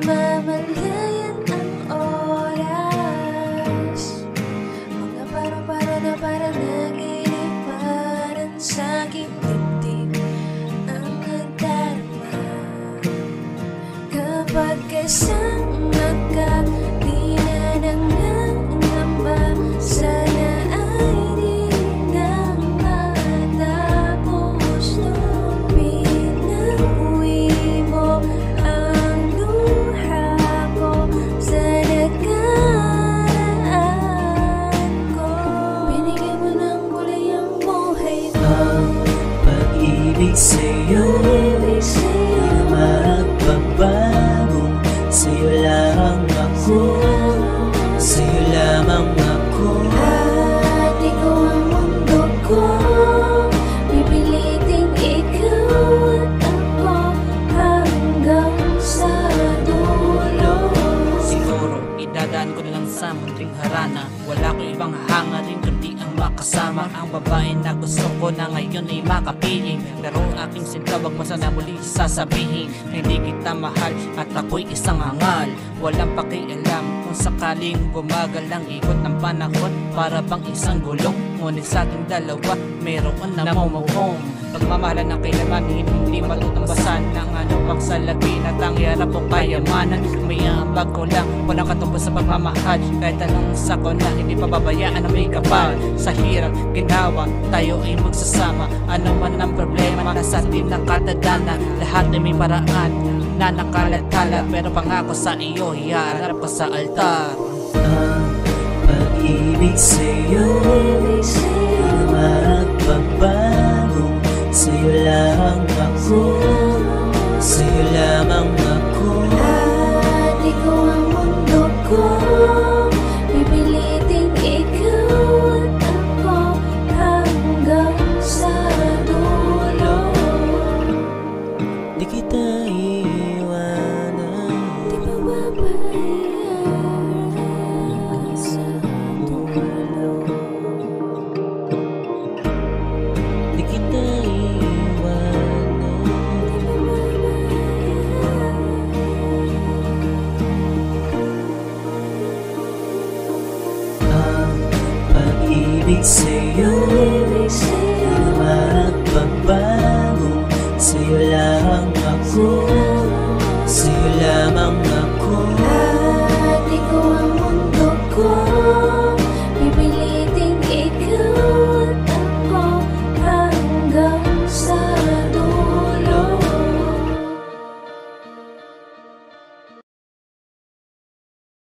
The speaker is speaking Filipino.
namamalayan ang oras. Mga paro-paro na para nag-iliparan sa aking dibdib ang nadarama. Kapag kasama ka, di na nangangamba. Sana ay di na matapos to. Pinauwi mo ang luha ko sa nakaraan ko. Binigay mo ng kulay ang buhay ko. Ang pag-ibig sa'yo di na magbabago. Sa'yo lamang ako, sa'yo lamang ako. At ikaw ang mundo ko. Pipiliting ikaw at ako hanggang sa dulo. Siguro idadaan ko na lang sa munting harana. Wala ko ibang hangarin kundi ang makasama ang babae na gusto ko na ngayon ay makapiling. Pero aking sinta, wag mo sana muli sasabihin hindi kita mahal at ako'y isang hangal. Walang pakialam kung sakaling bumagal ang ikot ng panahon. Para bang isang gulong, ngunit sa ating dalawa mayroon na namumuhong pagmamahalan ng kailangan, hindi matutumbasan ng ano pang salapi at ang hirap o kayamanan. May ambag ko lang, walang katumbas sa pagmamahal. Kahit anong sako na hindi pababayaan na may kapal. Sa hirap ginawa, tayo ay magsasama. Ano man ang problema, nasa atin nakatadana. Lahat ay may paraan na nakalat-kalat. Pero pangako sa iyo, iharap ko sa altar. Ang pag-ibig sa'yo di na magbabago. Sa'yo lamang ako, sa'yo lamang ako. At ikaw ang mundo ko. Pipiliting ikaw at ako hanggang sa dulo. Di kita iiwanan, Di pababayaan sa dulo. di kita iiwanan. Ang pag-ibig sa'yo